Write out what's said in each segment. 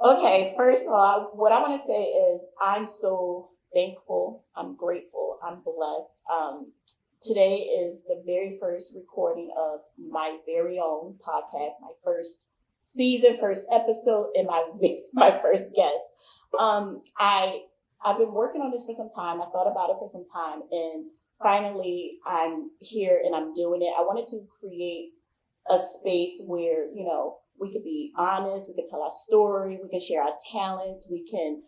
Okay, first of all, what I want to say is I'm so thankful. I'm grateful. I'm blessed. Today is the very first recording of my very own podcast, my first season, first episode, and my my first guest. I've been working on this for some time. I thought about it for some time, and finally, I'm here and I'm doing it. I wanted to create a space where we could be honest, we could tell our story, we can share our talents, we can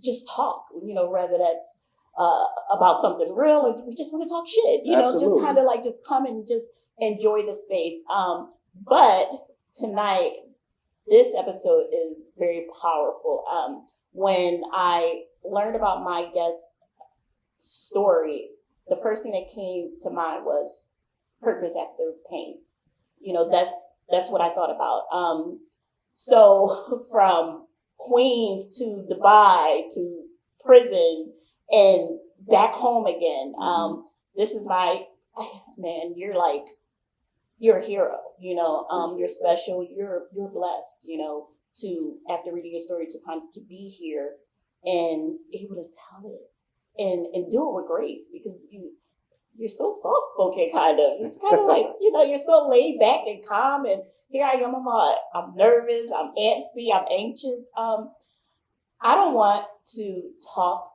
just talk, whether that's about something real, and we just want to talk shit, just Absolutely. kind of like just come and just enjoy the space. But tonight, this episode is very powerful. When I learned about my guest story, the first thing that came to mind was purpose after pain. That's what I thought about. So from Queens to Dubai to prison and back home again. This is my man. You're a hero. You're special. You're blessed. To after reading your story to be here and able to tell it and do it with grace because you're so soft spoken, kind of. It's kind of like, you're so laid back and calm. And here I am, I'm nervous, I'm antsy, I'm anxious. I don't want to talk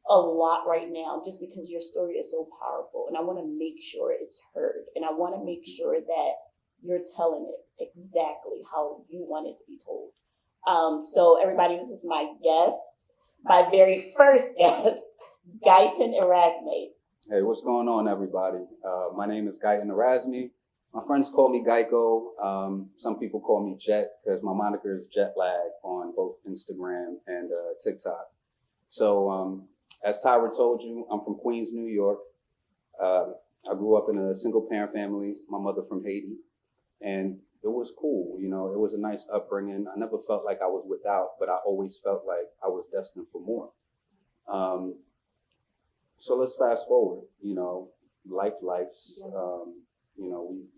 a lot right now just because your story is so powerful. And I want to make sure it's heard. And I want to make sure that you're telling it exactly how you want it to be told. So everybody, this is my guest, my very first guest, Guyton Erasme. Hey, what's going on, everybody? My name is Guyton Erasme. My friends call me Geico. Some people call me Jet because my moniker is Jet Lag on both Instagram and TikTok. So, as Tyra told you, I'm from Queens, New York. I grew up in a single parent family, my mother from Haiti, and it was cool. It was a nice upbringing. I never felt like I was without, but I always felt like I was destined for more. So let's fast forward, lives.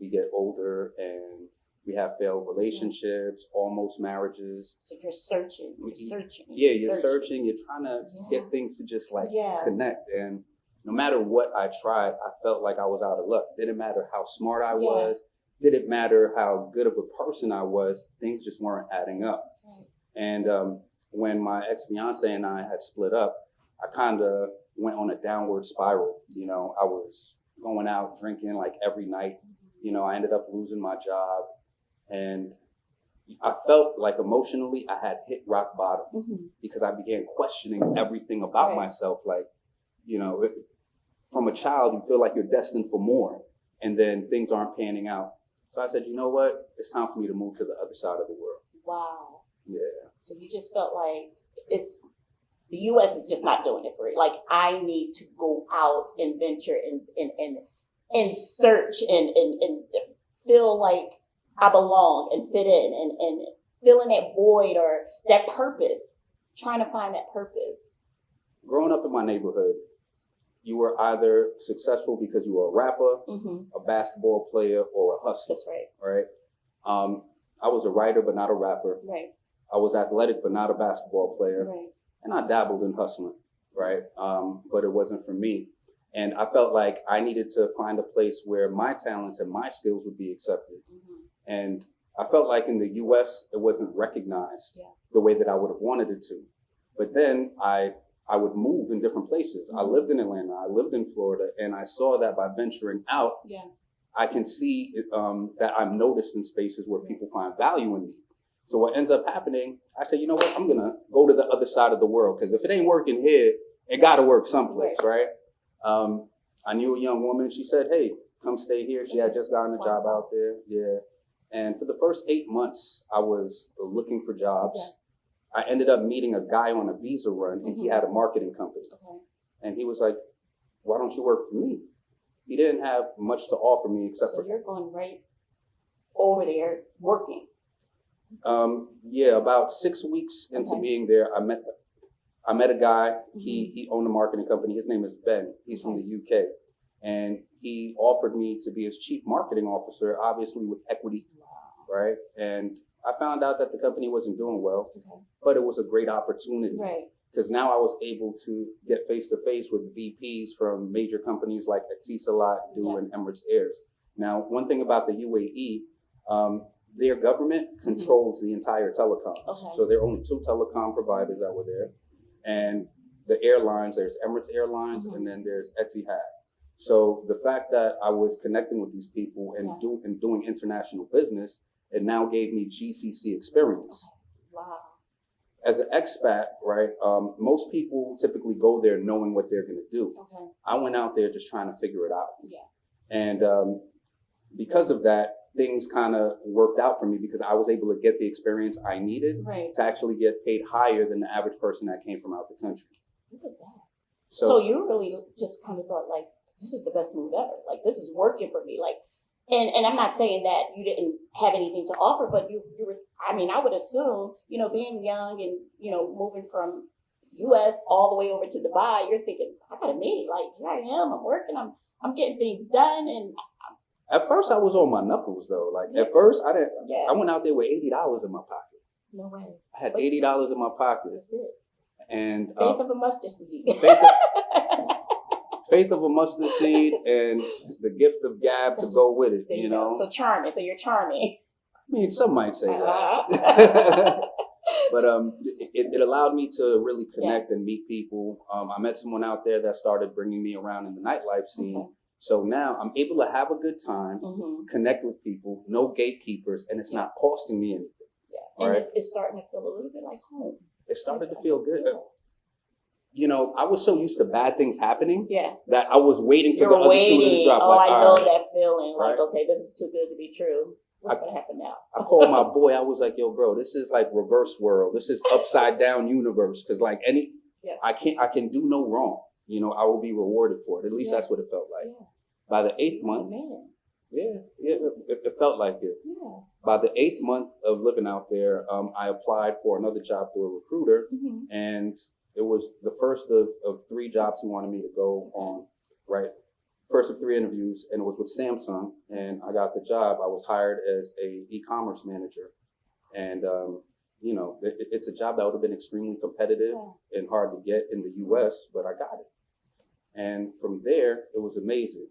We get older and we have failed relationships, almost marriages. So you're searching. Yeah, you're searching. You're trying to get things to just connect. And no matter what I tried, I felt like I was out of luck. Didn't matter how smart I was. Didn't matter how good of a person I was. Things just weren't adding up. Right. And when my ex-fiance and I had split up, I kind of went on a downward spiral. I was going out drinking like every night. I ended up losing my job, and I felt like emotionally I had hit rock bottom because I began questioning everything about myself. Like, from a child, you feel like you're destined for more, and then things aren't panning out. So I said, you know what? It's time for me to move to the other side of the world. Wow. Yeah. So you just felt like the U.S. is just not doing it for you. Like, I need to go out and venture and search and feel like I belong and fit in and filling that void or that purpose, trying to find that purpose. Growing up in my neighborhood, you were either successful because you were a rapper, a basketball player, or a hustler. That's right. Right? I was a writer, but not a rapper. Right. I was athletic, but not a basketball player. Right. And I dabbled in hustling, right? But it wasn't for me. And I felt like I needed to find a place where my talents and my skills would be accepted. And I felt like in the US, it wasn't recognized the way that I would have wanted it to. But then I would move in different places. I lived in Atlanta, I lived in Florida, and I saw that by venturing out, I can see that I'm noticed in spaces where people find value in me. So what ends up happening, I say, you know what, I'm going to go to the other side of the world, because if it ain't working here, it got to work someplace, right? I knew a young woman. She said, hey, come stay here. She had just gotten a job out there. Yeah. And for the first 8 months, I was looking for jobs. I ended up meeting a guy on a visa run, and he had a marketing company. And he was like, why don't you work for me? He didn't have much to offer me except for... So you're going right over there working. About 6 weeks into being there, I met a guy. He owned a marketing company. His name is Ben. He's from the UK. And he offered me to be his chief marketing officer, obviously with equity, right? And I found out that the company wasn't doing well, but it was a great opportunity. Right. Because now I was able to get face-to-face with VPs from major companies like Etisalat, and Emirates Airs. Now, one thing about the UAE, their government controls the entire telecoms. Okay. So there are only 2 telecom providers that were there. And the airlines, there's Emirates Airlines, and then there's Etihad. So the fact that I was connecting with these people and doing international business, it now gave me GCC experience. Wow. As an expat, right, most people typically go there knowing what they're going to do. Okay. I went out there just trying to figure it out. Yeah. And because of that, things kind of worked out for me because I was able to get the experience I needed to actually get paid higher than the average person that came from out the country. Look at that. So you really just kind of thought, like, this is the best move ever. Like, this is working for me. Like, and I'm not saying that you didn't have anything to offer, but you were, I mean, I would assume, being young and, moving from US all the way over to Dubai, you're thinking, I gotta make, like, here I am, I'm working, I'm getting things done. And at first I was on my knuckles though. Like at first I went out there with $80 in my pocket. No way. I had $80 in my pocket. That's it. And faith of a mustard seed. Faith of a mustard seed and the gift of gab to go with it, you know. So charming. So you're charming. I mean, some might say that. But it allowed me to really connect and meet people. I met someone out there that started bringing me around in the nightlife scene. Okay. So now I'm able to have a good time, connect with people, no gatekeepers, and it's not costing me anything. Yeah. And right? It's starting to feel a little bit like home. It started to feel good. I was so used to bad things happening that I was waiting for the other shoe to drop. Oh, like, I know that feeling. Like, okay, this is too good to be true. What's going to happen now? I called my boy. I was like, yo, bro, this is like reverse world. This is upside down universe. Because like I can do no wrong. I will be rewarded for it. At least that's what it felt like. Yeah. By the 8th month, it felt like it. Yeah. By the 8th month of living out there, I applied for another job through a recruiter, and it was the first of 3 jobs he wanted me to go on, right? First of 3 interviews, and it was with Samsung, and I got the job. I was hired as a e-commerce manager, and it's a job that would have been extremely competitive and hard to get in the U.S., but I got it. And from there, it was amazing.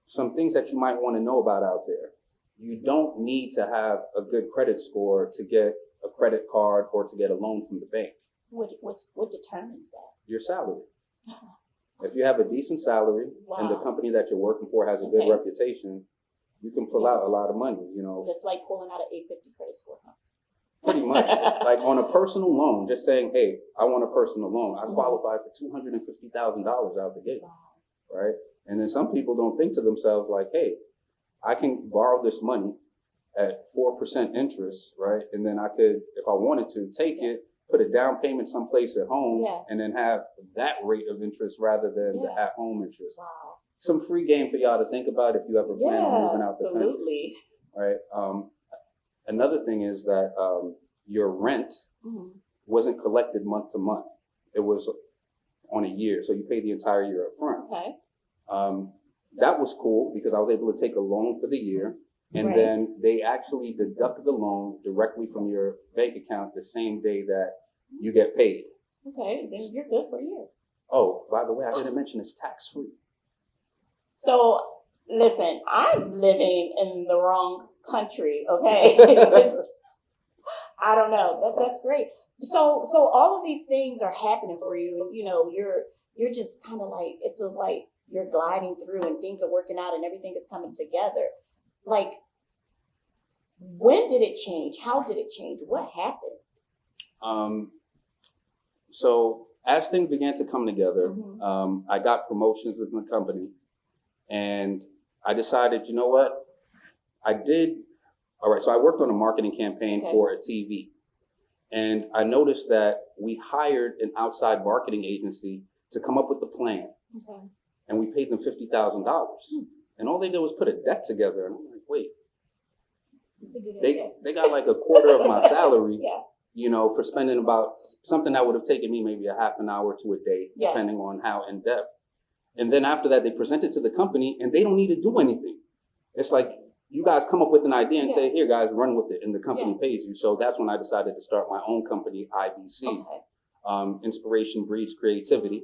Some things that you might want to know about out there. You don't need to have a good credit score to get a credit card or to get a loan from the bank. What determines that? Your salary. If you have a decent salary and the company that you're working for has a good reputation, you can pull out a lot of money, That's like pulling out an 850 credit score, huh? Pretty much. Like on a personal loan, just saying, hey, I want a personal loan. I qualify for $250,000 out the gate, right? And then some people don't think to themselves like, hey, I can borrow this money at 4% interest, right? And then I could, if I wanted to, take it, put a down payment someplace at home, and then have that rate of interest rather than the at-home interest. Wow. Some free game for y'all to think about if you ever plan on moving out the country. Right. Another thing is that your rent wasn't collected month to month. It was on a year, so you pay the entire year up front. Okay. That was cool because I was able to take a loan for the year, and then they actually deduct the loan directly from your bank account the same day that you get paid. Okay, then you're good for a year. Oh, by the way, I didn't mention it's tax-free. So, listen, I'm living in the wrong country, okay? I don't know. That's great. So all of these things are happening for you, and you're just kind of like, it feels like you're gliding through and things are working out and everything is coming together. Like, when did it change? How did it change? What happened? So as things began to come together, I got promotions within the company, and I decided, you know what? All right, so I worked on a marketing campaign for a TV, and I noticed that we hired an outside marketing agency to come up with the plan, and we paid them $50,000, and all they did was put a deck together, and I'm like, wait, they got like a quarter of my salary, for spending about something that would have taken me maybe a half an hour to a day, depending on how in depth. And then after that, they present it to the company, and they don't need to do anything. It's like, you guys come up with an idea and say, here, guys, run with it, and the company pays you. So that's when I decided to start my own company, IBC. Inspiration Breeds Creativity.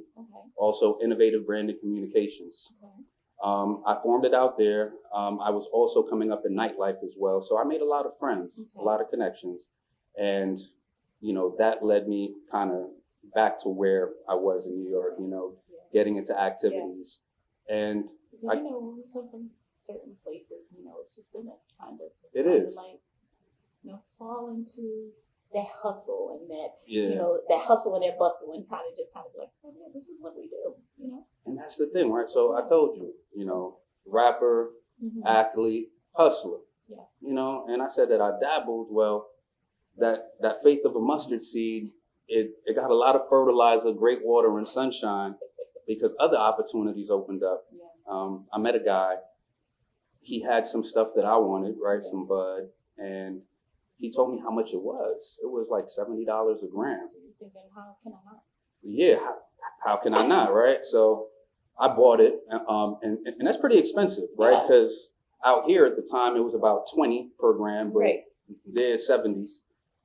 Also, Innovative Branded Communications. I formed it out there. I was also coming up in nightlife as well. So I made a lot of friends, a lot of connections. And, you know, that led me kind of back to where I was in New York, you know, getting into activities. And because, you know, when we come from certain places, you know, it's just in us kind of. It is. Like, you know, fall into that hustle and that, you know, that hustle and that bustle and kind of like, oh yeah, this is what we do, you know? And that's the thing, right? So I told you, you know, rapper, athlete, hustler, you know, and I said that I dabbled. Well, that faith of a mustard seed, it got a lot of fertilizer, great water, and sunshine because other opportunities opened up. I met a guy. He had some stuff that I wanted, right? Some bud. And he told me how much it was. It was like $70 a gram. So you're thinking, how can I not? Yeah, how can I not, right? So I bought it, and that's pretty expensive, right? Because out here at the time, it was about 20 per gram, but they're 70.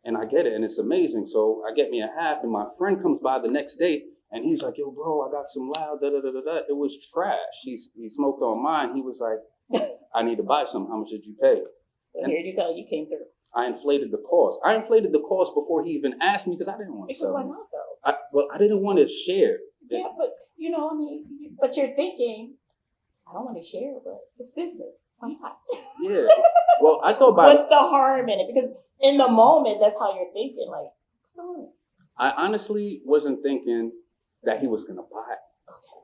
And I get it, and it's amazing. So I get me a half, and my friend comes by the next day, and he's like, yo, bro, I got some loud, da-da-da-da-da. It was trash. He smoked on mine. He was like, I need to buy some. How much did you pay? So here you go. You came through. I inflated the cost. I inflated the cost before he even asked me because I didn't want to because sell. Why not, though? Well, I didn't want to share. Yeah, but, you know, I mean, but you're thinking, I don't want to share, but it's business. Why not? Yeah. Well, I thought what's the harm in it? Because in the moment, that's how you're thinking. Like, what's the harm? I honestly wasn't thinking that he was going to buy it.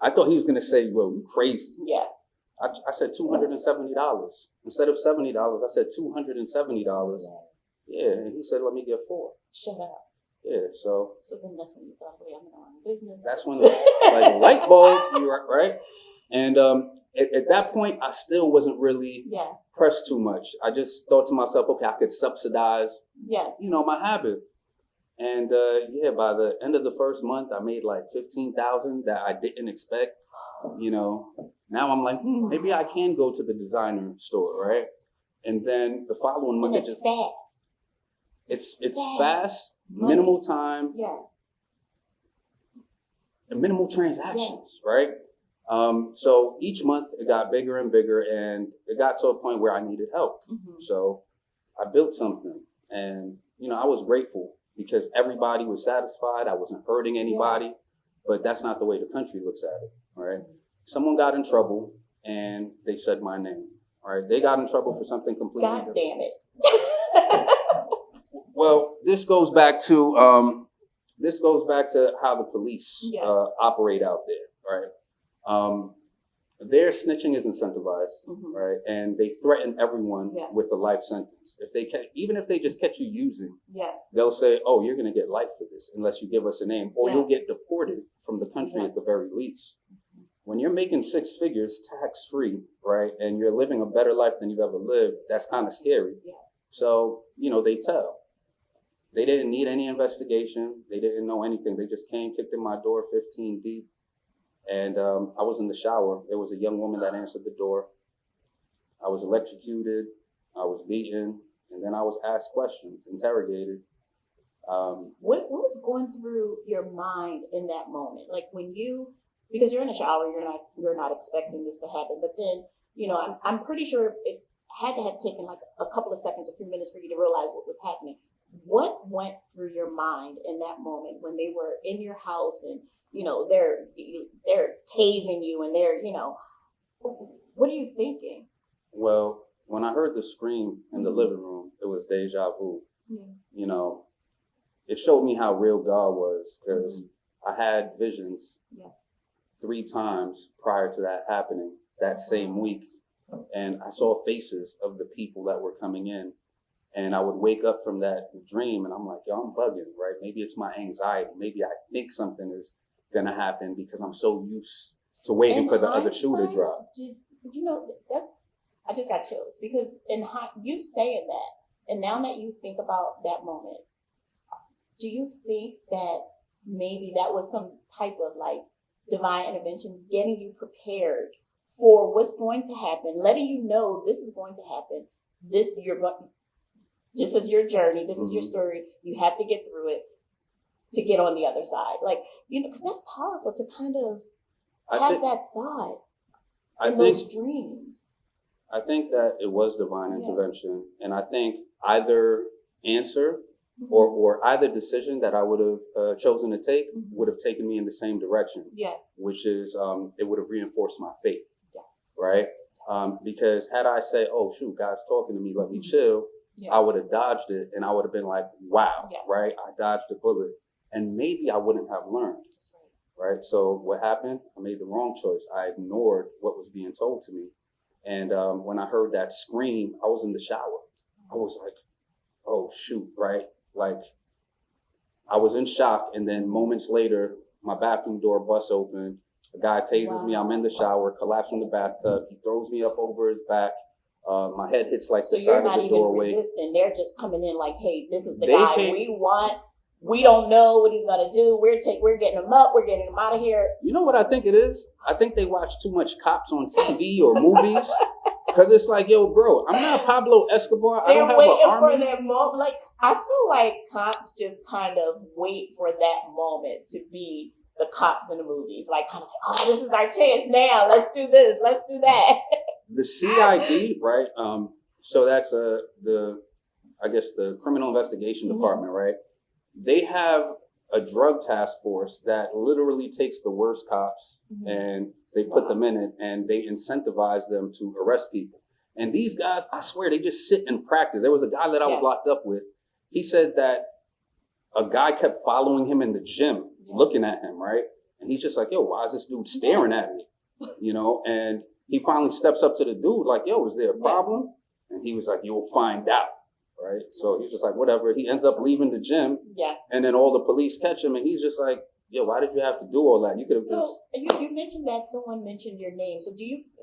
I thought he was going to say, well, you crazy. Yeah. I said $270. Instead of $70, I said $270. Yeah, and he said, let me get 4. Shut up. Yeah, so then that's when you thought, wait, I'm in the wrong business. That's when, like, a light bulb, you were right? And at that point, I still wasn't really pressed too much. I just thought to myself, okay, I could subsidize, you know, my habit. And by the end of the first month, I made like $15,000 that I didn't expect. You know, now I'm like, maybe I can go to the designer store, right? And then the following month, and it's fast. It's fast, minimal time, and minimal transactions, right? So each month it got bigger and bigger, and it got to a point where I needed help. So I built something, and you know, I was grateful because everybody was satisfied. I wasn't hurting anybody, but that's not the way the country looks at it, right? Someone got in trouble and they said my name. All right, they got in trouble for something completely different. God damn it. Well, this goes back to how the police operate out there, right? Their snitching is incentivized, right? And they threaten everyone with a life sentence. Even if they just catch you using, they'll say, "Oh, you're going to get life for this unless you give us a name, or you'll get deported from the country at the very least." When you're making 6 figures tax-free, right, and you're living a better life than you've ever lived, that's kind of scary. So, you know, they tell. They didn't need any investigation. They didn't know anything. They just came, kicked in my door 15 deep. And I was in the shower. There was a young woman that answered the door. I was electrocuted. I was beaten. And then I was asked questions, interrogated. What was going through your mind in that moment? Like when because you're in the shower, you're not expecting this to happen. But then, you know, I'm pretty sure it had to have taken like a couple of seconds, a few minutes for you to realize what was happening. What went through your mind in that moment when they were in your house and, you know, they're tasing you and they're, you know, what are you thinking? Well, when I heard the scream in the living room, it was deja vu. You know, it showed me how real God was because I had visions 3 times prior to that happening that same week. And I saw faces of the people that were coming in. And I would wake up from that dream and I'm like, yo, I'm bugging, right? Maybe it's my anxiety. Maybe I think something is going to happen because I'm so used to waiting for the other shoe to drop. You know, I just got chills because you saying that, and now that you think about that moment, do you think that maybe that was some type of like divine intervention getting you prepared for what's going to happen, letting you know this is going to happen. This is your journey. This is your story. You have to get through it to get on the other side. Like, because that's powerful to kind of have that thought in those dreams. I think that it was divine intervention. And I think either answer or either decision that I would have chosen to take would have taken me in the same direction. Yeah. Which is, it would have reinforced my faith. Yes. Right? Yes. Because had I said, oh, shoot, God's talking to me, let me chill, I would have dodged it and I would have been like, wow, right? I dodged the bullet. And maybe I wouldn't have learned. That's right. Right? So what happened? I made the wrong choice. I ignored what was being told to me. And when I heard that scream, I was in the shower. I was like, oh, shoot, right? Like, I was in shock. And then moments later, my bathroom door busts open. A guy tases me. I'm in the shower, collapse in the bathtub. He throws me up over his back. My head hits like the side of the doorway. So you're not even resisting. They're just coming in like, hey, this is the guy we want. We don't know what he's going to do. We're getting him up. We're getting him out of here. You know what I think it is? I think they watch too much cops on TV or movies. Because it's like, yo, bro, I'm not Pablo Escobar. I don't have an army. They're waiting for their moment. Like, I feel like cops just kind of wait for that moment to be the cops in the movies. Like, kind of like, oh, this is our chance now. Let's do this. Let's do that. The CID, right? So that's the Criminal Investigation Department, right? They have a drug task force that literally takes the worst cops and they put them in it and they incentivize them to arrest people. And these guys, I swear, they just sit and practice. There was a guy that I was locked up with. He said that a guy kept following him in the gym, looking at him, right? And he's just like, yo, why is this dude staring at me? And he finally steps up to the dude like, yo, is there a problem? And he was like, you'll find out. Right. So he's just like, whatever. He ends up leaving the gym. Yeah. And then all the police catch him. And he's just like, yo, why did you have to do all that? You could have you mentioned that someone mentioned your name. So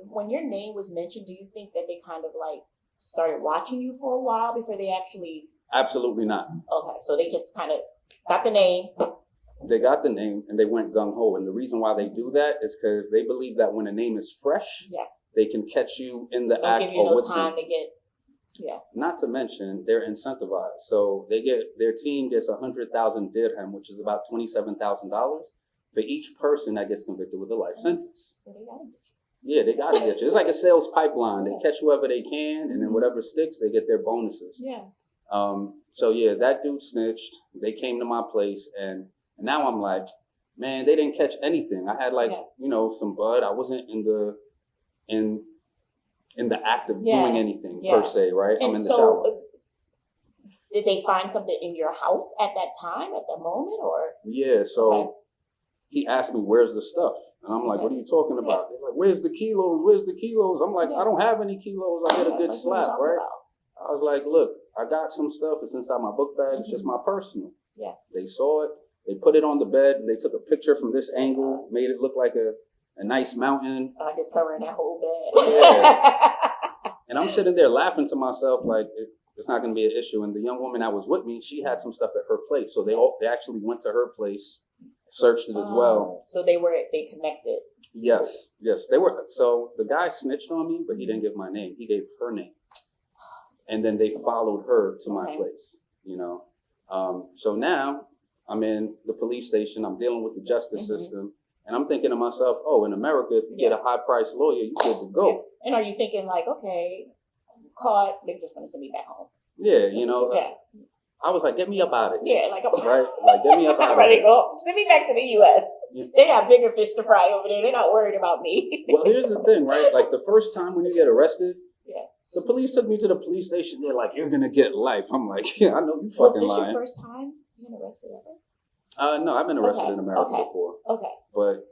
when your name was mentioned, do you think that they kind of like started watching you for a while before they actually? Absolutely not. Okay. So they just kind of got the name. They got the name and they went gung ho. And the reason why they do that is because they believe that when a name is fresh, they can catch you in the act. Give you no time to get. Yeah. Not to mention they're incentivized. So their team gets 100,000 dirham, which is about $27,000 for each person that gets convicted with a life sentence. So they gotta get you. Yeah, they gotta get you. It's like a sales pipeline. They catch whoever they can, and then whatever sticks, they get their bonuses. Yeah. So yeah, that dude snitched. They came to my place, and now I'm like, man, they didn't catch anything. I had some bud. I wasn't in the act of doing anything per se, right? And I'm in the shower. Did they find something in your house at that time, at that moment, or? Yeah, so he asked me, where's the stuff? And I'm like, what are you talking about? They're like, where's the kilos? Where's the kilos? I'm like, I don't have any kilos. I get a good slap, right? I was like, look, I got some stuff. It's inside my book bag. It's just my personal. Yeah. They saw it. They put it on the bed. They took a picture from this angle, made it look like a nice mountain. Like it's covering that whole bed. Yeah. And I'm sitting there laughing to myself like it's not going to be an issue. And the young woman that was with me, she had some stuff at her place. So they actually went to her place, searched it as well. So they connected. Yes, they were. So the guy snitched on me, but he didn't give my name. He gave her name. And then they followed her to my place, So now I'm in the police station. I'm dealing with the justice system. And I'm thinking to myself, oh, in America, if you get a high-priced lawyer, you get to go. Yeah. And are you thinking like, okay, I'm caught, they're just going to send me back home? Yeah, I was like, get me up out of here. Yeah, like, right? Like, get me up out of here. I'm ready to go. Send me back to the U.S. Yeah. They got bigger fish to fry over there. They're not worried about me. Well, here's the thing, right? Like, the first time when you get arrested, the police took me to the police station. They're like, you're going to get life. I'm like, yeah, I know you fucking lying. Was this your first time being arrested ever? No, I've been arrested in America before. Okay. But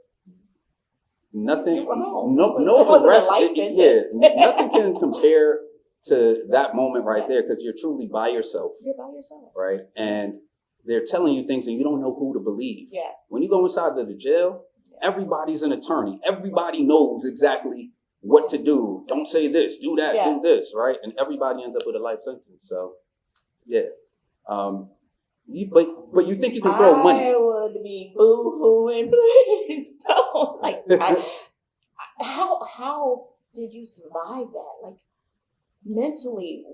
nothing, no arrest. Nothing can compare to that moment right there because you're truly by yourself. You're by yourself. Right? And they're telling you things and you don't know who to believe. Yeah. When you go inside the jail, everybody's an attorney. Everybody knows exactly what to do. Don't say this, do that, do this, right? And everybody ends up with a life sentence. So, yeah. But you think you can throw money? I would be boo-hooing, please don't. Like, How did you survive that? Like mentally?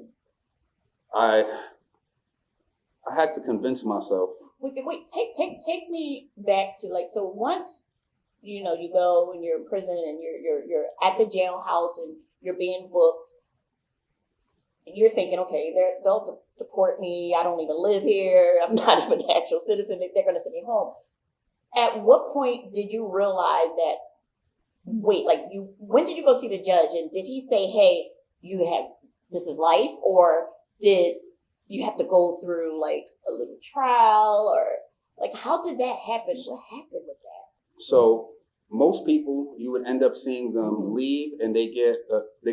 I had to convince myself. Wait, take me back to like, so once you go and you're in prison and you're at the jailhouse and you're being booked, you're thinking, okay, they'll deport me. I don't even live here. I'm not even an actual citizen. They're going to send me home. At what point did you realize that, wait, like when did you go see the judge, and did he say, hey, this is life, or did you have to go through like a little trial, or like how did that happen? What happened with that? So most people, you would end up seeing them leave, and they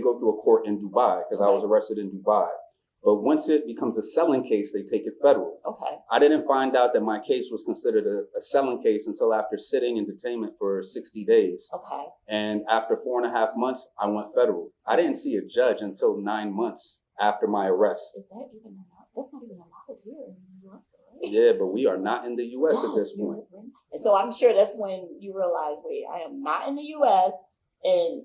go through a court in Dubai, because I was arrested in Dubai. But once it becomes a selling case, they take it federal. Okay. I didn't find out that my case was considered a selling case until after sitting in detainment for 60 days. Okay. And after 4.5 months, I went federal. I didn't see a judge until 9 months after my arrest. Is that even allowed? That's not even allowed here in the U.S., right? Yeah, but we are not in the U.S. at this point. And so I'm sure that's when you realize, wait, I am not in the U.S., and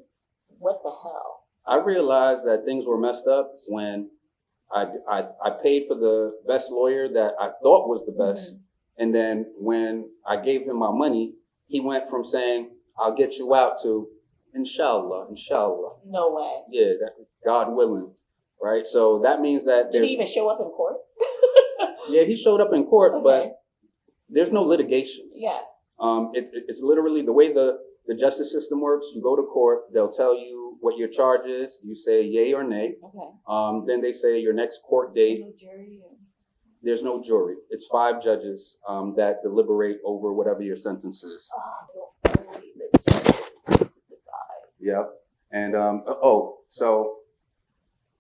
what the hell? I realized that things were messed up when I paid for the best lawyer that I thought was the best. And then when I gave him my money, he went from saying, I'll get you out, to inshallah. No way. Yeah, God willing. Right? So that means that... Did he even show up in court? Yeah, he showed up in court, but there's no litigation. Yeah. It's literally the way the justice system works. You go to court, they'll tell you what your charge is. You say yay or nay. Okay. Then they say your next court date. No jury. There's no jury. It's 5 judges that deliberate over whatever your sentence is. So only the judges get to decide. Yep. And so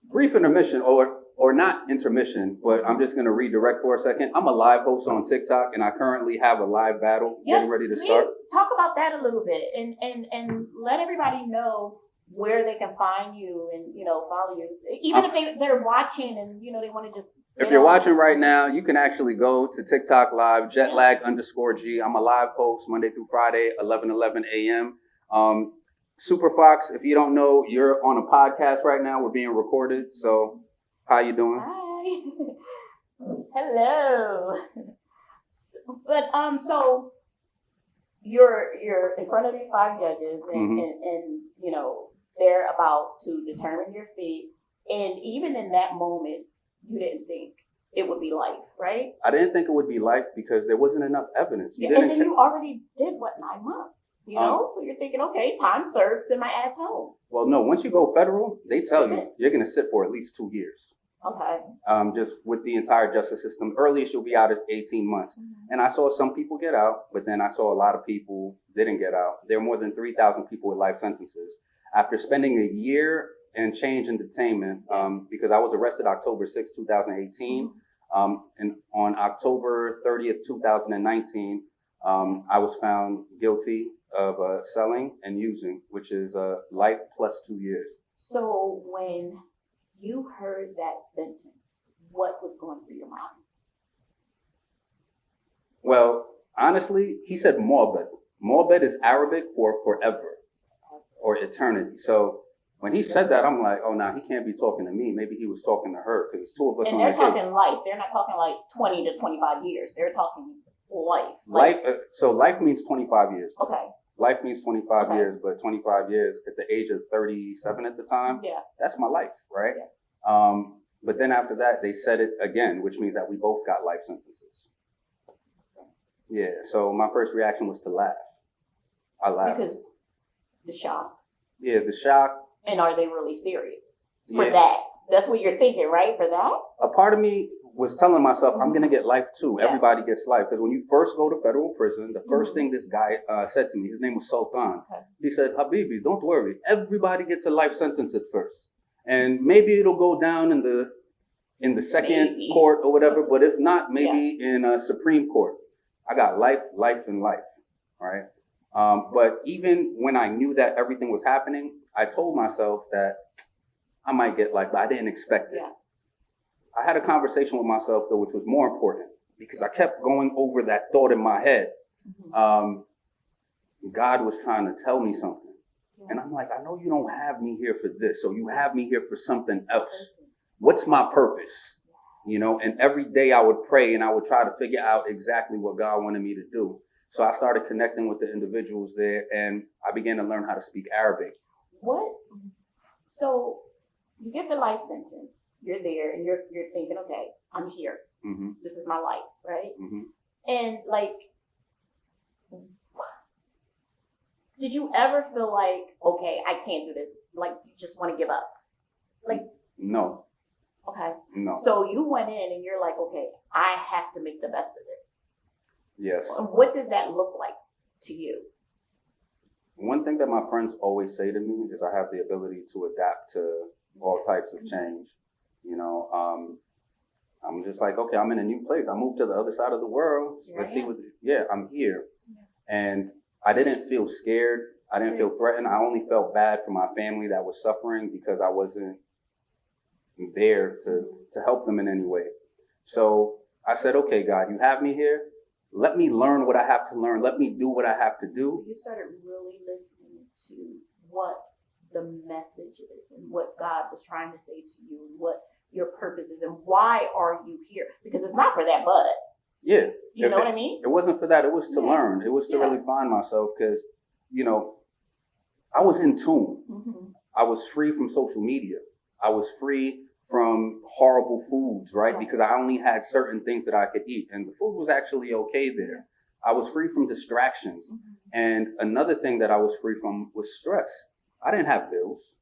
brief intermission, or not intermission, but I'm just going to redirect for a second. I'm a live host on TikTok, and I currently have a live battle getting ready to start. Yes, talk about that a little bit, and let everybody know where they can find you and follow you. Even if they're watching and they want to just. If you're watching right now, you can actually go to TikTok Live, jetlag_G. I'm a live host Monday through Friday, 11 a.m. Super Fox, if you don't know, you're on a podcast right now. We're being recorded. So how you doing? Hi. Hello. So you're in front of these 5 judges, and they're about to determine your fate. And even in that moment, you didn't think it would be life, right? I didn't think it would be life because there wasn't enough evidence. And then you already did 9 months, so you're thinking, okay, time served, send my ass home. Well, no, once you go federal, they tell you you're going to sit for at least 2 years. Okay. Just with the entire justice system. Earliest you'll be out is 18 months. And I saw some people get out, but then I saw a lot of people didn't get out. There are more than 3,000 people with life sentences. After spending a year and change in detainment, because I was arrested October 6, 2018. And on October 30th, 2019, I was found guilty of selling and using, which is life plus 2 years. So when you heard that sentence, what was going through your mind? Well, honestly, he said morbid. Morbid is Arabic for forever or eternity. So when he said that, I'm like, oh, nah, he can't be talking to me. Maybe he was talking to her, because 2 of us on the case. And they're talking life. They're not talking like 20 to 25 years. They're talking life. So life means 25 years. Okay. Life means 25 years, but 25 years at the age of 37 at the time, that's my life, right? Yeah. But then after that, they said it again, which means that we both got life sentences. Yeah, so my first reaction was to laugh. I laughed. Because the shock. Yeah, the shock. And are they really serious for that? That's what you're thinking, right? For that? A part of me was telling myself, I'm going to get life too. Yeah. Everybody gets life. Because when you first go to federal prison, the first thing this guy said to me, his name was Sultan. Okay. He said, Habibi, don't worry. Everybody gets a life sentence at first. And maybe it'll go down in the second court or whatever. But if not, maybe in a Supreme Court. I got life, and life. All right. But even when I knew that everything was happening, I told myself that I might get life, but I didn't expect it. Yeah. I had a conversation with myself, though, which was more important, because I kept going over that thought in my head. God was trying to tell me something. And I'm like, I know you don't have me here for this. So you have me here for something else. What's my purpose? You know, and every day I would pray and I would try to figure out exactly what God wanted me to do. So I started connecting with the individuals there and I began to learn how to speak Arabic. What? So you get the life sentence. You're there and you're thinking, okay, I'm here. Mm-hmm. This is my life, right? Mm-hmm. And like, did you ever feel like, okay, I can't do this? Like, you just want to give up? Like, no. Okay. No. So you went in and you're like, okay, I have to make the best of this. Yes. And what did that look like to you? One thing that my friends always say to me is I have the ability to adapt to all types of change. You know, I'm just like, okay, I'm in a new place. I moved to the other side of the world. Let's see what, I'm here. Yeah. And I didn't feel scared. I didn't feel threatened. I only felt bad for my family that was suffering because I wasn't there to help them in any way. So I said, okay, God, you have me here. Let me learn what I have to learn. Let me do what I have to do. So you started really listening to what the message is and what God was trying to say to you, and what your purpose is, and why are you here? Because it's not for that, but yeah, you know what I mean? It wasn't for that. It was to learn. It was to really find myself because, you know, I was in tune. Mm-hmm. I was free from social media. I was free from horrible foods, right? Because I only had certain things that I could eat, and the food was actually okay there. I was free from distractions. Mm-hmm. And another thing that I was free from was stress. I didn't have bills,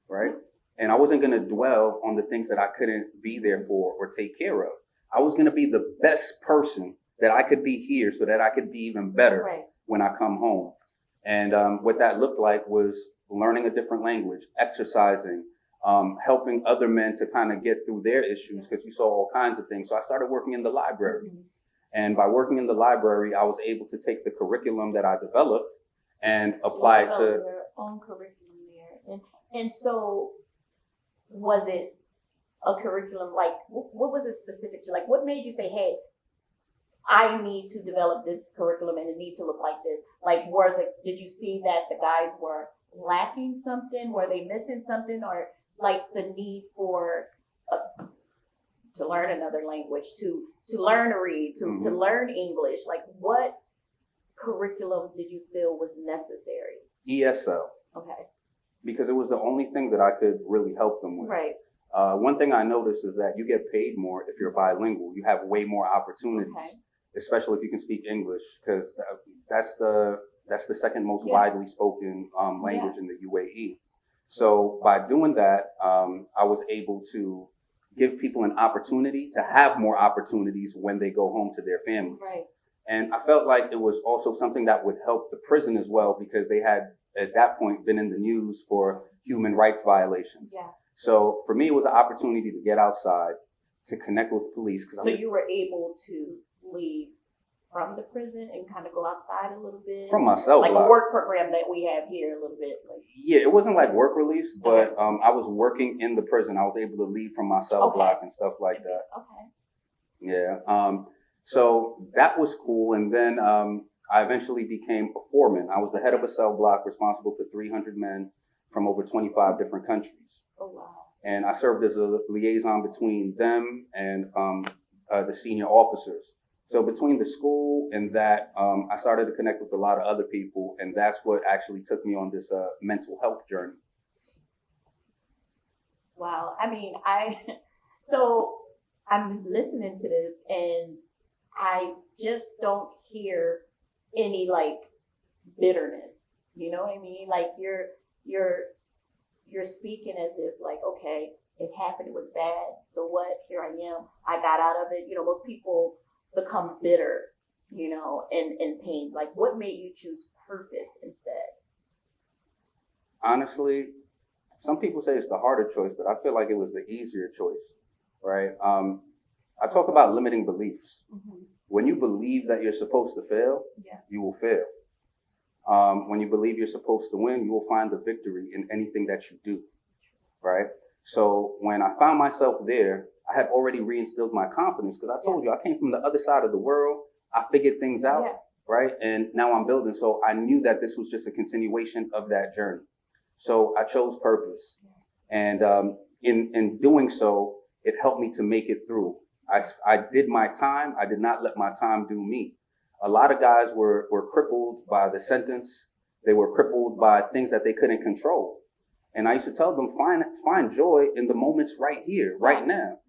right? And I wasn't going to dwell on the things that I couldn't be there for or take care of. I was going to be the best person that I could be here so that I could be even better when I come home. And what that looked like was learning a different language, exercising, helping other men to kind of get through their issues, because we saw all kinds of things. So I started working in the library. Mm-hmm. And by working in the library, I was able to take the curriculum that I developed and apply it to your own curriculum there. And so was it a curriculum, like, what was it specific to? Like, what made you say, hey, I need to develop this curriculum and it needs to look like this? Like, did you see that the guys were lacking something? Were they missing something? Or like the need for to learn another language, to learn to read, to learn English? Like, what curriculum did you feel was necessary? ESL. Okay. Because it was the only thing that I could really help them with. Right. One thing I noticed is that you get paid more if you're bilingual. You have way more opportunities, especially if you can speak English, because that's the second most widely spoken language in the UAE. So by doing that, I was able to give people an opportunity to have more opportunities when they go home to their families. Right. And I felt like it was also something that would help the prison as well, because they had at that point been in the news for human rights violations. Yeah. So for me, it was an opportunity to get outside, to connect with police. So you were able to leave from the prison and kind of go outside a little bit? From my cell block. Like a work program that we have here a little bit. Like. Yeah, it wasn't like work release, but I was working in the prison. I was able to leave from my cell block and stuff like that. Okay. Yeah. So that was cool. And then I eventually became a foreman. I was the head of a cell block responsible for 300 men from over 25 different countries. Oh, wow. And I served as a liaison between them and the senior officers. So between the school and that, I started to connect with a lot of other people, and that's what actually took me on this mental health journey. Wow. I mean, so I'm listening to this, and I just don't hear any like bitterness. You know what I mean? Like you're speaking as if like, okay, it happened, it was bad. So what? Here I am. I got out of it. You know, most people become bitter, you know, and pain. Like, what made you choose purpose instead? Honestly, some people say it's the harder choice, but I feel like it was the easier choice, right? I talk about limiting beliefs. Mm-hmm. When you believe that you're supposed to fail, you will fail. When you believe you're supposed to win, you will find the victory in anything that you do, right? So when I found myself there, I had already reinstilled my confidence, because I told you I came from the other side of the world. I figured things out, right? And now I'm building. So I knew that this was just a continuation of that journey. So I chose purpose. And in doing so, it helped me to make it through. I did my time. I did not let my time do me. A lot of guys were crippled by the sentence. They were crippled by things that they couldn't control. And I used to tell them, find joy in the moments right here, right now.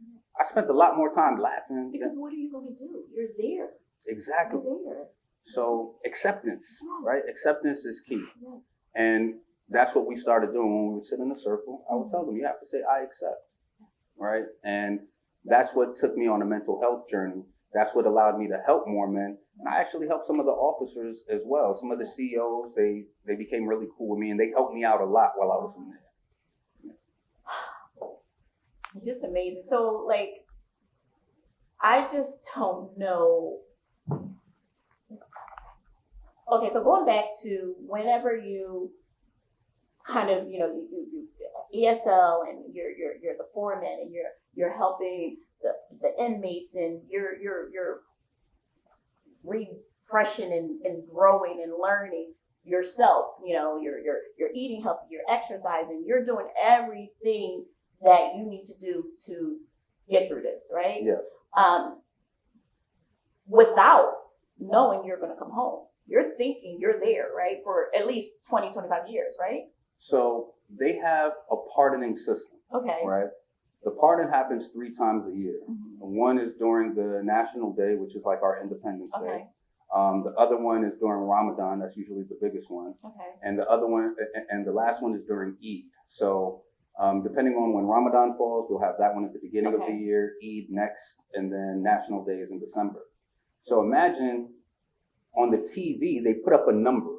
I spent a lot more time laughing. Because what are you going to do? You're there. Exactly. You're there. So acceptance, Yes. right? Acceptance is key. Yes. And that's what we started doing when we would sit in a circle. I would tell them, you have to say, I accept, Yes. right? And that's what took me on a mental health journey. That's what allowed me to help more men. And I actually helped some of the officers as well. Some of the CEOs, they became really cool with me and they helped me out a lot while I was in there. Just amazing. So, like, I just don't know. Okay, so going back to whenever you kind of, you ESL and you're the foreman and you're helping the inmates and you're refreshing and growing and learning yourself. You're eating healthy, you're exercising, you're doing everything that you need to do to get through this, right? Yes. Without knowing you're going to come home. You're thinking you're there, right? For at least 20, 25 years, right? So they have a pardoning system, Okay. right? The pardon happens 3 times a year. Mm-hmm. One is during the National Day, which is like our Independence Day. The other one is during Ramadan. That's usually the biggest one. Okay. And the other one, and the last one is during Eid. So depending on when Ramadan falls, we'll have that one at the beginning of the year, Eid next, and then National Day is in December. So imagine on the TV, they put up a number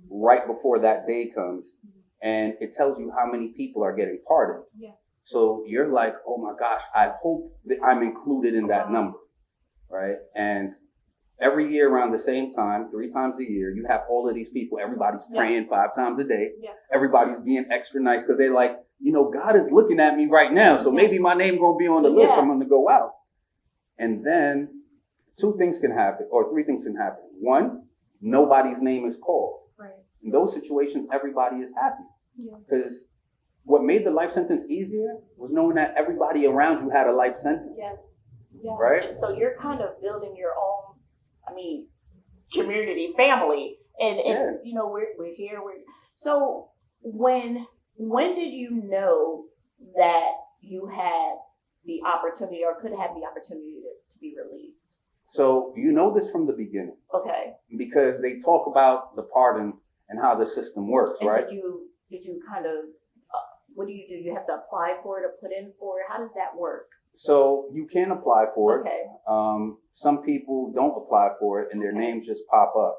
right before that day comes, and it tells you how many people are getting pardoned. Yeah. So you're like, oh my gosh, I hope that I'm included in that number, right? And every year around the same time, 3 times a year, you have all of these people. Everybody's praying 5 times a day. Yeah. Everybody's being extra nice because they're like, God is looking at me right now, so maybe my name gonna be on the list. I'm gonna go out. And then 2 things can happen, or 3 things can happen. 1, nobody's name is called. Right. In those situations, everybody is happy. Because what made the life sentence easier was knowing that everybody around you had a life sentence. Yes. Yes. Right? And so you're kind of building your own, community, family. And we're here. So when did you know that you had the opportunity or could have the opportunity to be released? So this from the beginning. Okay. Because they talk about the pardon and how the system works, and right? Did you kind of, what do? You have to apply for it or put in for it? How does that work? So you can apply for it. Okay. Some people don't apply for it and their names just pop up.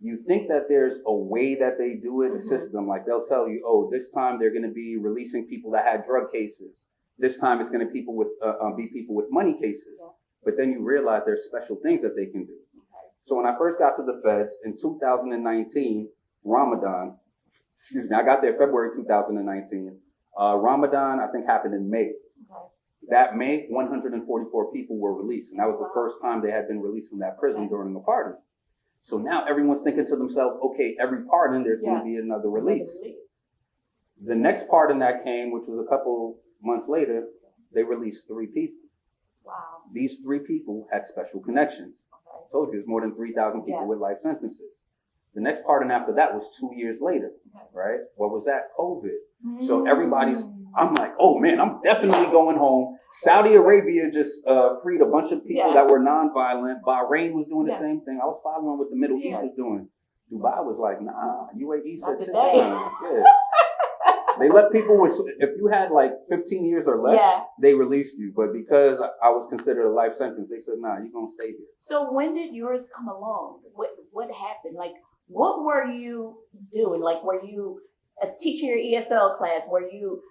You think that there's a way that they do it, a system, like they'll tell you, oh, this time they're going to be releasing people that had drug cases. This time it's going to be people with money cases. Yeah. But then you realize there's special things that they can do. Okay. So when I first got to the feds in 2019, I got there February 2019. Ramadan, I think, happened in May. Okay. That May, 144 people were released. And that was the first time they had been released from that prison during the pardon. So now everyone's thinking to themselves, okay, every pardon, there's going to be another release. The next pardon that came, which was a couple months later, they released 3 people. Wow. These 3 people had special connections. Okay. I told you, there's more than 3,000 people with life sentences. The next pardon after that was 2 years later, right? What was that? COVID. So I'm like, oh man, I'm definitely going home. Saudi Arabia just freed a bunch of people that were nonviolent. Bahrain was doing the same thing. I was following what the Middle East was doing. Dubai was like, nah, UAE said sit down. Yeah. They let people if you had like 15 years or less, they released you. But because I was considered a life sentence, they said, nah, you're going to stay here. So when did yours come along? What happened? Like, what were you doing? Like, were you teaching your ESL class? Were you,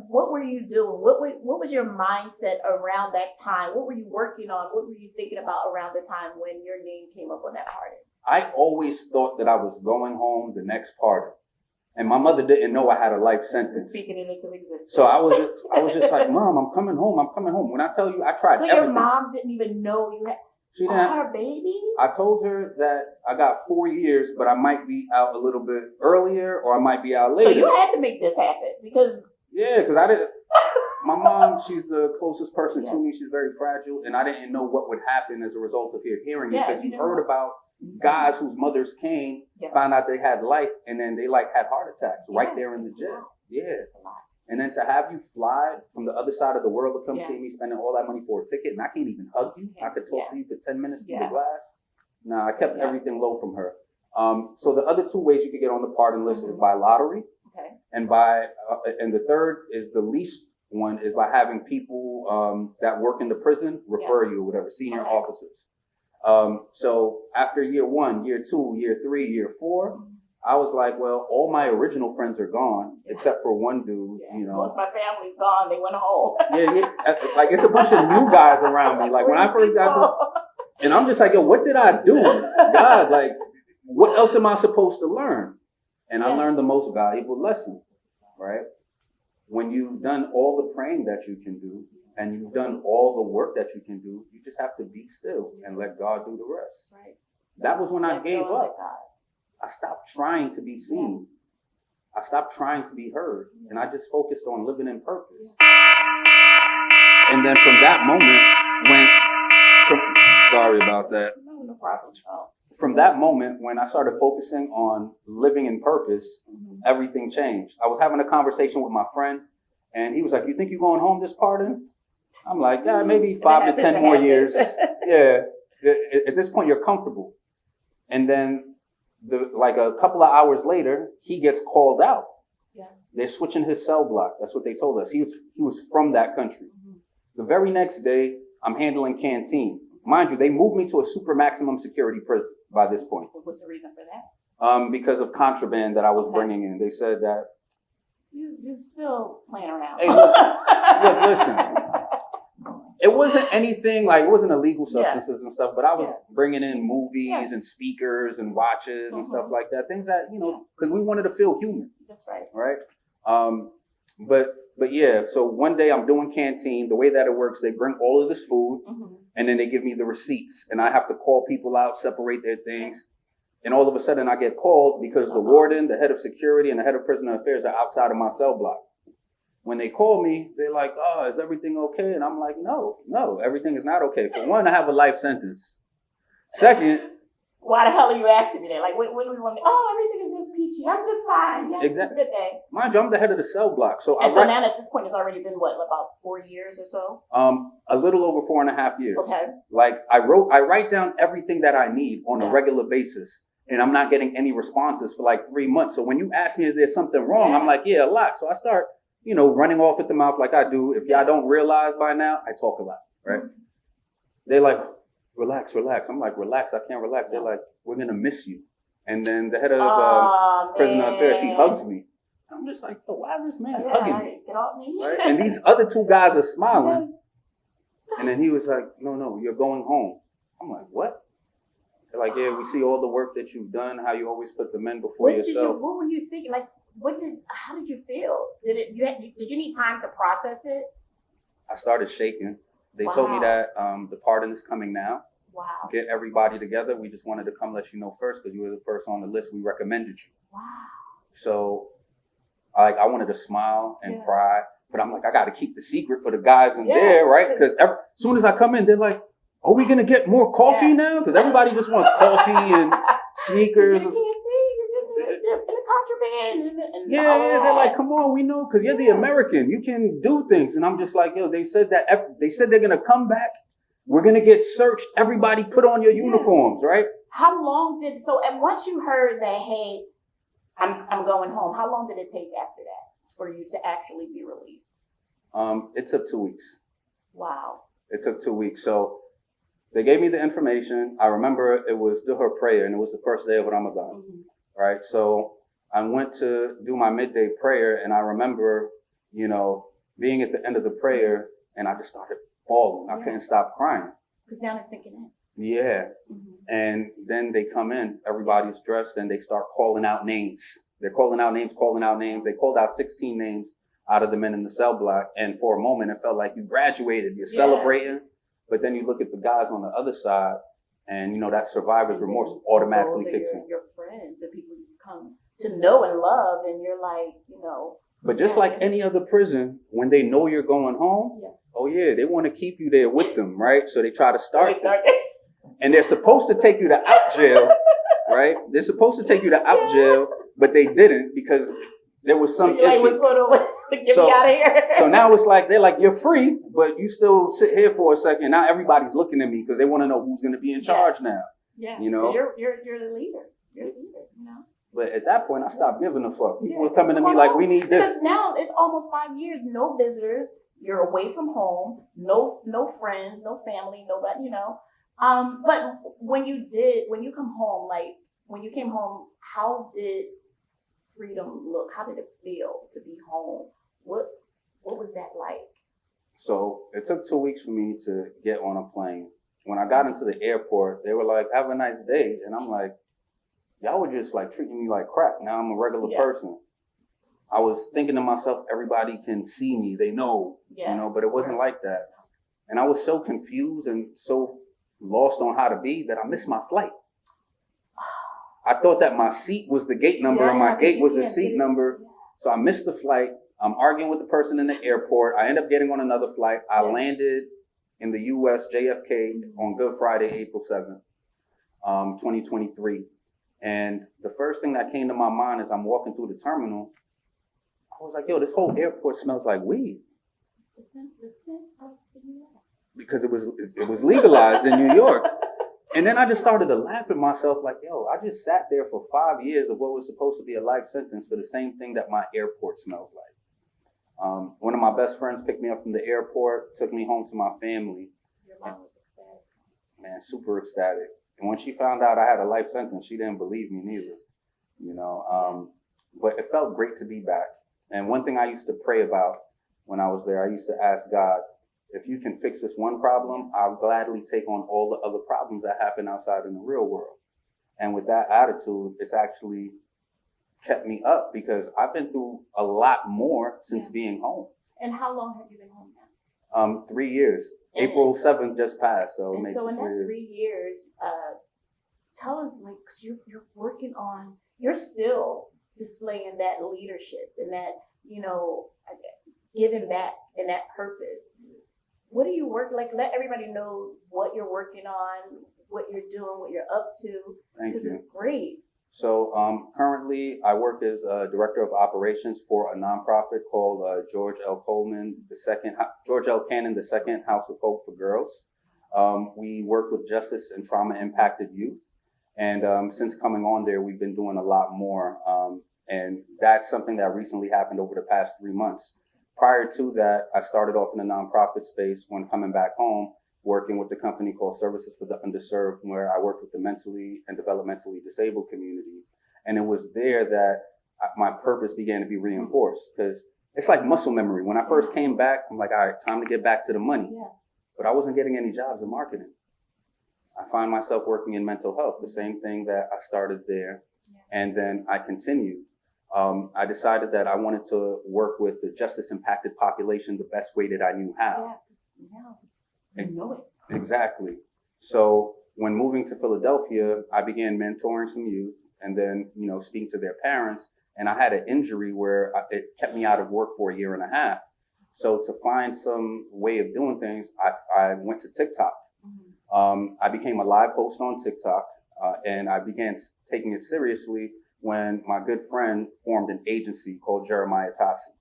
what were you doing? What was your mindset around that time? What were you working on? What were you thinking about around the time when your name came up on that pardon? I always thought that I was going home the next pardon. And my mother didn't know I had a life sentence. Speaking it into existence. So I was just like, Mom, I'm coming home. When I tell you, I tried everything. So your mom didn't even know you had. She didn't. Her baby? I told her that I got 4 years, but I might be out a little bit earlier or I might be out later. So you had to make this happen because... Yeah, because I didn't... My mom, she's the closest person to me. She's very fragile. And I didn't know what would happen as a result of her hearing it. Because you heard about guys whose mothers came, found out they had life, and then they had heart attacks right there in the jail. Yeah. That's a lot. And then to have you fly from the other side of the world to come see me, spending all that money for a ticket, and I can't even hug you. I could talk to you for 10 minutes through the glass. Nah, I kept everything low from her. So the other 2 ways you could get on the pardon list is by lottery. Okay. And and the third is the least one is by having people that work in the prison refer you or whatever, senior officers. So after year 1, year 2, year 3, year 4, I was like, well, all my original friends are gone except for one dude. You know, most of my family's gone. They went home. Like it's a bunch of new guys around me. Like when I first got to, and I'm just like, yo, what did I do? God, like, what else am I supposed to learn? And I learned the most valuable lesson, right? When you've done all the praying that you can do, and you've done all the work that you can do, you just have to be still and let God do the rest. That's right. That was when I gave up. I stopped trying to be seen. I stopped trying to be heard. And I just focused on living in purpose. And then from that moment, sorry about that. No problem, Charles. From that moment, when I started focusing on living in purpose, everything changed. I was having a conversation with my friend, and he was like, you think you're going home this pardon? I'm like, yeah, maybe 5 to 10 more years. Yeah. At this point, you're comfortable. And then a couple of hours later, he gets called out. Yeah. They're switching his cell block. That's what they told us. He was from that country. The very next day, I'm handling canteen. Mind you, they moved me to a super maximum security prison by this point. What was the reason for that? Because of contraband that I was bringing in. They said that. So you're still playing around. Hey, look, listen. It wasn't anything it wasn't illegal substances and stuff, but I was bringing in movies and speakers and watches and stuff like that. Things that, because we wanted to feel human. That's right. Right? But yeah, so one day I'm doing canteen. The way that it works, they bring all of this food and then they give me the receipts and I have to call people out, separate their things. And all of a sudden I get called because the warden, the head of security, and the head of prisoner affairs are outside of my cell block. When they call me, they're like, oh, is everything okay? And I'm like, no, everything is not okay. For one, I have a life sentence. Second, why the hell are you asking me that? Like, what do we want to? Oh, everything is just peachy. I'm just fine. Yes, exactly. It's a good day. Mind you, I'm the head of the cell block. So now at this point, it's already been about 4 years or so? A little over 4.5 years. Okay. Like I write down everything that I need on a regular basis. And I'm not getting any responses for 3 months. So when you ask me, is there something wrong? I'm like, yeah, a lot. So I start, running off at the mouth like I do. If y'all don't realize by now, I talk a lot, right? They're like, relax. I'm like, relax. I can't relax. They're like, we're going to miss you. And then the head of prisoner affairs, he hugs me. I'm just like, oh, why is this man hugging me? Get off me. Right? And these other 2 guys are smiling. And then he was like, no, you're going home. I'm like, what? They're like, yeah, we see all the work that you've done, how you always put the men before yourself. What were you thinking? How did you feel? Did you need time to process it? I started shaking. They told me that the pardon is coming now. Wow. Get everybody together. We just wanted to come let you know first because you were the first on the list. We recommended you. Wow. So I wanted to smile and cry, but I'm like, I got to keep the secret for the guys in there, right? Because as soon as I come in, they're like, are we going to get more coffee now? Because everybody just wants coffee and sneakers. Contraband and they're like, come on, we know, because you're the American, you can do things. And I'm just like, yo, they said they're gonna come back, we're gonna get searched, everybody put on your uniforms, right? How long and once you heard that, hey, I'm going home, how long did it take after that for you to actually be released? It took 2 weeks. Wow. It took 2 weeks. So they gave me the information. I remember it was Duhur prayer, and it was the first day of Ramadan. Right. So I went to do my midday prayer, and I remember, being at the end of the prayer, and I just started bawling. I couldn't stop crying. Because now it's sinking in. Yeah. And then they come in, everybody's dressed, and they start calling out names. They're calling out names. They called out 16 names out of the men in the cell block. And for a moment, it felt like you graduated. You're celebrating. But then you look at the guys on the other side, and you know that survivor's remorse automatically kicks in. Your friends and people you've come to know and love, and you're like, you know. But just like any other prison, when they know you're going home, oh yeah, they want to keep you there with them, right? So they try to start. And they're supposed to take you to out jail, right? They're supposed to take you to out jail, but they didn't because there was some issue. Like, what's going on? Get me out of here. So now it's like they're like, you're free, but you still sit here for a second. Now everybody's looking at me because they want to know who's going to be in charge now. Yeah, you know, you're the leader. You're the leader. You know. But at that point, I stopped giving a fuck. People were coming to me like, we need this. Because now it's almost 5 years, no visitors. You're away from home, no friends, no family, nobody, you know. But when you come home, like when you came home, how did freedom look? How did it feel to be home? What was that like? So it took 2 weeks for me to get on a plane. When I got into the airport, they were like, have a nice day. And I'm like, y'all were just like treating me like crap. Now I'm a regular person. I was thinking to myself, everybody can see me. They know, you know, but it wasn't like that. And I was so confused and so lost on how to be that I missed my flight. I thought that my seat was the gate number and my gate was the seat number. So I missed the flight. I'm arguing with the person in the airport. I end up getting on another flight. I landed in the U.S. JFK on Good Friday, April 7th, 2023. And the first thing that came to my mind as I'm walking through the terminal, I was like, yo, this whole airport smells like weed. Because it was legalized in New York. And then I just started to laugh at myself like, yo, I just sat there for 5 years of what was supposed to be a life sentence for the same thing that my airport smells like. One of my best friends picked me up from the airport, took me home to my family. Your mom was ecstatic. Man, super ecstatic. And when she found out I had a life sentence, she didn't believe me neither. You know, but it felt great to be back. And one thing I used to pray about when I was there, I used to ask God, if you can fix this one problem, I'll gladly take on all the other problems that happen outside in the real world. And with that attitude, it's actually kept me up because I've been through a lot more since being home. And how long have you been home now? 3 years. And April 7th just passed. So in that 3 years, tell us, like, cause you're working on, you're still displaying that leadership and that, you know, giving back and that purpose. What do you work, like, let everybody know what you're working on, what you're doing, what you're up to, because it's great. So currently I work as a director of operations for a nonprofit called George L. Cannon, the Second House of Hope for Girls. We work with justice and trauma impacted youth. And since coming on there, we've been doing a lot more. And that's something that recently happened over the past 3 months. Prior to that, I started off in the nonprofit space when coming back home, working with a company called Services for the Underserved, where I worked with the mentally and developmentally disabled community. And it was there that my purpose began to be reinforced because it's like muscle memory. When I first came back, I'm like, all right, time to get back to the money. Yes. But I wasn't getting any jobs in marketing. I find myself working in mental health, the same thing that I started there. And then I continued. I decided that I wanted to work with the justice impacted population the best way that I knew how. You know it. Exactly. So when moving to Philadelphia, I began mentoring some youth and then, you know, speaking to their parents. And I had an injury where it kept me out of work for 1.5 years. So to find some way of doing things, I went to TikTok. I became a live host on TikTok and I began taking it seriously when my good friend formed an agency called Jeremiah Tassi.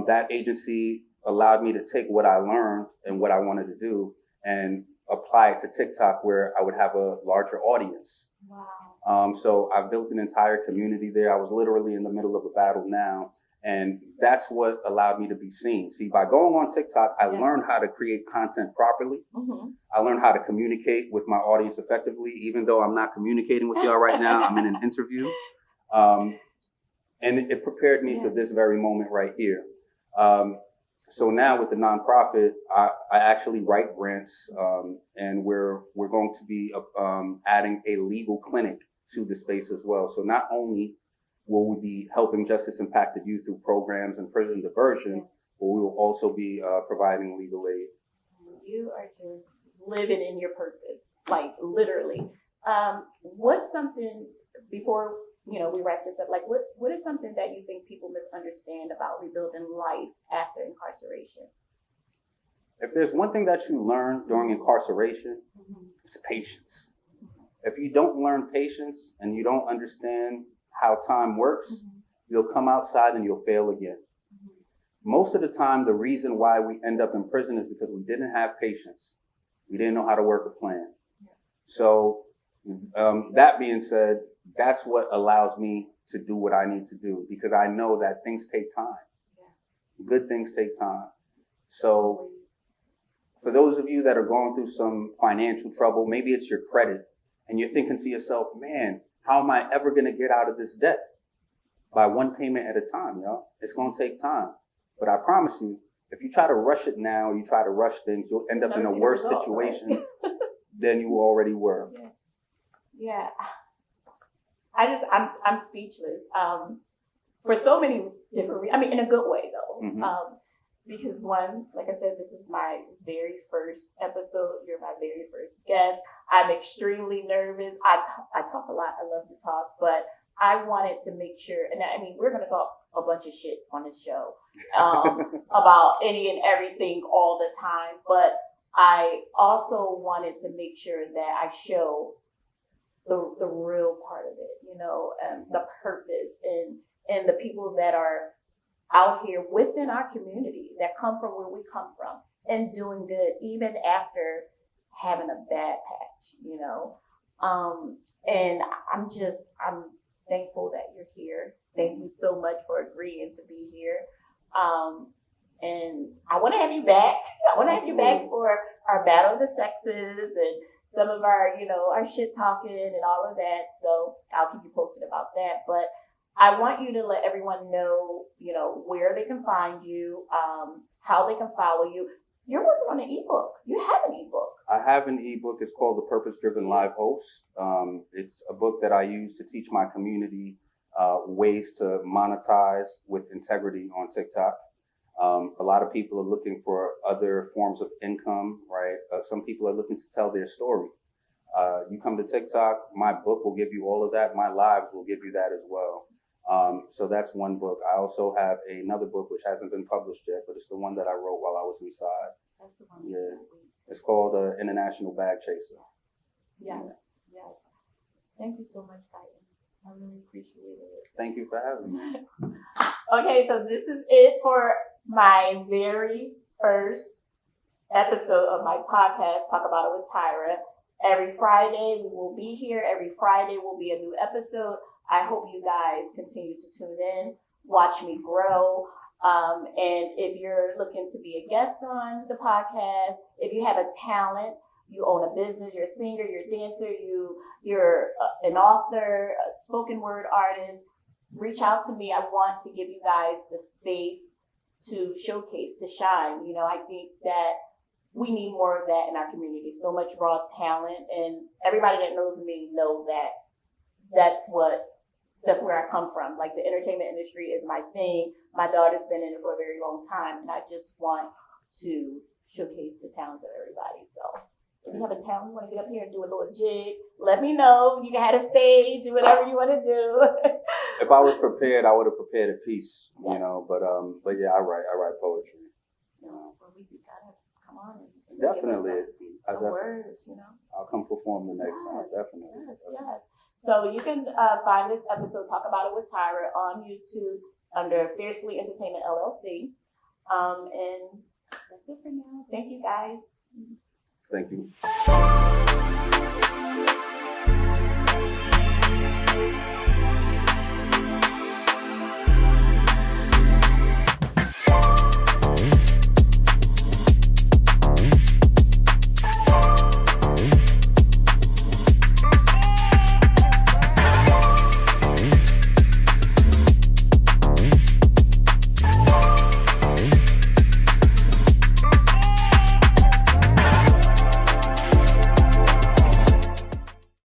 That agency allowed me to take what I learned and what I wanted to do and apply it to TikTok where I would have a larger audience. Wow. So I've built an entire community there. I was literally in the middle of a battle now. And that's what allowed me to be seen. See, by going on TikTok, I learned how to create content properly. I learned how to communicate with my audience effectively, even though I'm not communicating with y'all right now. I'm in an interview. And it prepared me for this very moment right here. So now with the nonprofit, I actually write grants, and we're going to be adding a legal clinic to the space as well. So not only will we be helping justice impacted youth through programs and prison diversion, but we will also be providing legal aid. you are just living in your purpose, like literally. What's something, before we wrap this up, like what is something that you think people misunderstand about rebuilding life after incarceration? If there's one thing that you learn during incarceration, it's patience. If you don't learn patience and you don't understand how time works, you'll come outside and you'll fail again. Most of the time, the reason why we end up in prison is because we didn't have patience. We didn't know how to work a plan. So that being said, that's what allows me to do what I need to do, because I know that things take time. Good things take time. So for those of you that are going through some financial trouble, maybe it's your credit, and you're thinking to yourself, man, how am I ever going to get out of this debt? By one payment at a time, y'all. It's going to take time. But I promise you, if you try to rush it now, you try to rush things, you'll end up in a worse situation than you already were. Yeah. I'm speechless. For so many different reasons. I mean, in a good way though. Because one, like I said, this is my very first episode. You're my very first guest. I'm extremely nervous. I talk a lot. I love to talk, but I wanted to make sure, and I mean, we're going to talk a bunch of shit on this show about any and everything all the time. But I also wanted to make sure that I show the real part of it, the purpose and the people that are out here within our community that come from where we come from and doing good, even after having a bad patch, and I'm thankful that you're here. Thank you so much for agreeing to be here. And I want to have you back. I want to have you back for our Battle of the Sexes and some of our, our shit talking and all of that. So I'll keep you posted about that. But I want you to let everyone know, where they can find you, how they can follow you. You're working on an ebook. You have an ebook. I have an ebook. It's called The Purpose Driven Live Host. It's a book that I use to teach my community ways to monetize with integrity on TikTok. A lot of people are looking for other forms of income, right? Some people are looking to tell their story. You come to TikTok, my book will give you all of that. My lives will give you that as well. So that's one book. I also have another book which hasn't been published yet, but it's the one that I wrote while I was inside. That's the one. Yeah. It's called International Bag Chaser. Yes. Thank you so much, Guyton. I really appreciate it. Thank you for having me. Okay, so this is it for my very first episode of my podcast, Talk About It with Tyra. Every Friday we will be here. Every Friday will be a new episode. I hope you guys continue to tune in, watch me grow. And if you're looking to be a guest on the podcast, if you have a talent, you own a business, you're a singer, you're a dancer, you're an author, a spoken word artist, reach out to me. I want to give you guys the space to showcase, to shine. I think that we need more of that in our community. So much raw talent, and everybody that knows me know that that's where I come from. Like, the entertainment industry is my thing. My daughter's been in it for a very long time, and I just want to showcase the talents of everybody. So if you have a talent, you want to get up here and do a little jig, let me know. You can have a stage, whatever you want to do. If I was prepared, I would have prepared a piece, but yeah, I write poetry. Well, we gotta come on and definitely some words, I'll come perform the next time. Definitely. Yes. So you can find this episode, Talk About It with Tyra, on YouTube under Fiercely Entertainment LLC. And that's it for now. Thank you guys. Thank you.